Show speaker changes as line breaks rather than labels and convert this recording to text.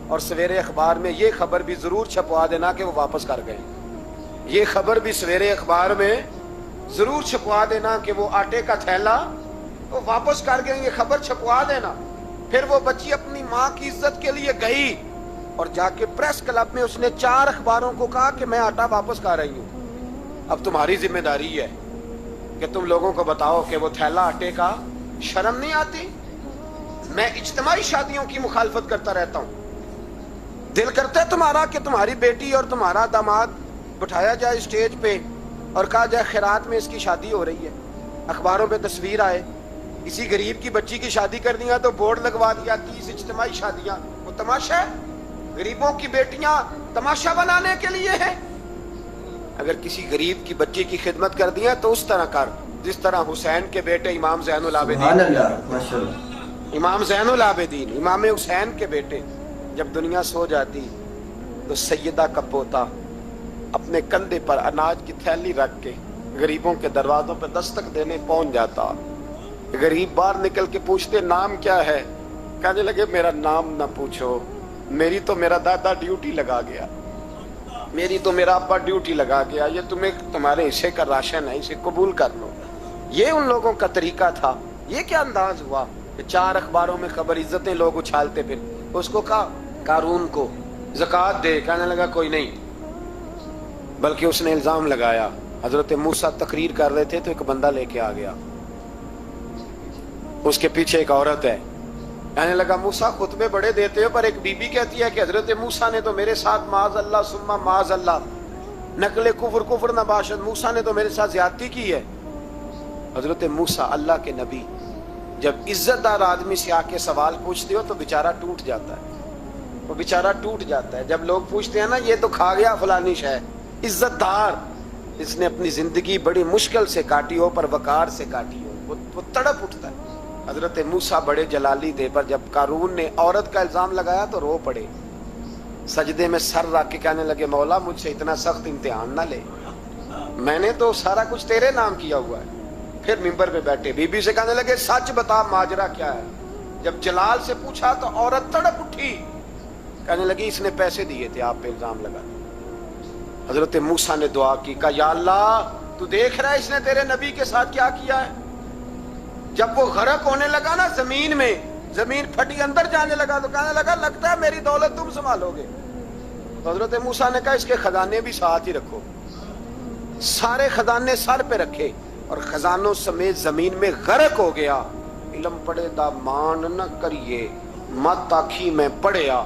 اور سویرے اخبار میں یہ خبر بھی ضرور چھپوا دینا کہ وہ واپس کر گئے. یہ خبر بھی سویرے اخبار میں ضرور چھپوا دینا کہ وہ آٹے کا تھیلا وہ واپس کر گئے. یہ خبر چھپوا دینا. پھر وہ بچی اپنی ماں کی عزت کے لیے گئی اور جا کے پریس کلب میں اس نے 4 اخباروں کو کہا کہ میں آٹا واپس کر رہی ہوں. اب تمہاری ذمہ داری ہے کہ تم لوگوں کو بتاؤ کہ وہ تھیلا آٹے کا. شرم نہیں آتی؟ میں اجتماعی شادیوں کی مخالفت کرتا رہتا ہوں. دل کرتا ہے تمہارا کہ تمہاری بیٹی اور تمہارا داماد بٹھایا جائے اسٹیج پہ اور کہا جائے خیرات میں اس کی شادی ہو رہی ہے, اخباروں پہ تصویر آئے, کسی غریب کی بچی کی شادی کر دیا تو بورڈ لگوا دیا 30 اجتماعی شادیاں. وہ تماشا ہے؟ غریبوں کی بیٹیاں تماشا بنانے کے لیے ہیں. اگر کسی غریب کی بچی کی خدمت کر دیا تو اس طرح کر جس طرح حسین کے بیٹے امام زین العابدین, امام زین العابدین امام حسین کے بیٹے جب دنیا سو جاتی تو سیدہ کا پوتا اپنے کندھے پر اناج کی تھیلی رکھ کے غریبوں کے دروازوں پہ دستک دینے پہنچ جاتا. غریب باہر نکل کے پوچھتے نام کیا ہے؟ کہنے لگے میرا نام نہ پوچھو, میری تو میرا دادا ڈیوٹی لگا گیا, میری تو میرا ابا ڈیوٹی لگا گیا, یہ تمہیں تمہارے حصے کا راشن ہے, اسے قبول کر لو. یہ ان لوگوں کا طریقہ تھا. یہ کیا انداز ہوا کہ 4 اخباروں میں خبر, عزتیں لوگ اچھالتے. پھر اس کو کہا قارون کو زکوٰۃ دے, کہنے لگا کوئی نہیں. بلکہ اس نے الزام لگایا. حضرت موسیٰ تقریر کر رہے تھے تو ایک بندہ لے کے آ گیا, اس کے پیچھے ایک عورت ہے. کہنے لگا موسیٰ خطبے بڑے دیتے ہو, پر ایک بی بی کہتی ہے کہ حضرت موسیٰ نے تو میرے ساتھ معاذ اللہ ثم معاذ اللہ نقل کفر نہ باشد, موسیٰ نے تو میرے ساتھ زیادتی کی ہے. حضرت موسیٰ اللہ کے نبی جب عزت دار آدمی سے آ کے سوال پوچھتے ہو تو بیچارہ ٹوٹ جاتا ہے, وہ بیچارہ ٹوٹ جاتا ہے. جب لوگ پوچھتے ہیں نا یہ تو کھا گیا فلانی شے, عزت دار, اس نے اپنی زندگی بڑی مشکل سے کاٹی ہو پر وقار سے کاٹی ہو, وہ تڑپ اٹھتا ہے. حضرت موسیٰ بڑے جلالی تھے, پر جب قارون نے عورت کا الزام لگایا تو رو پڑے, سجدے میں سر رکھ کے کہنے لگے مولا مجھ سے اتنا سخت امتحان نہ لے, میں نے تو سارا کچھ تیرے نام کیا ہوا ہے. پھر ممبر پہ بیٹھے بی بی سے کہنے لگے سچ بتا ماجرا کیا ہے. جب جلال سے پوچھا تو عورت تڑپ اٹھی, کہنے لگی اس نے پیسے دیے تھے, آپ پہ الزام لگا. حضرت موسیٰ نے دعا کی, کہا یا اللہ تو دیکھ رہا ہے اس نے تیرے نبی کے ساتھ کیا کیا ہے. جب وہ غرق ہونے لگا نا زمین میں, زمین پھٹی اندر جانے لگا تو کہنے لگا لگتا ہے میری دولت تم سنبھالو گے. تو حضرت موسیٰ نے کہا اس کے خزانے بھی ساتھ ہی رکھو. سارے خزانے سر پہ رکھے اور خزانوں سمیت زمین میں غرق ہو گیا. علم پڑے دا مان نہ کریے, مت آکھی میں پڑھیا,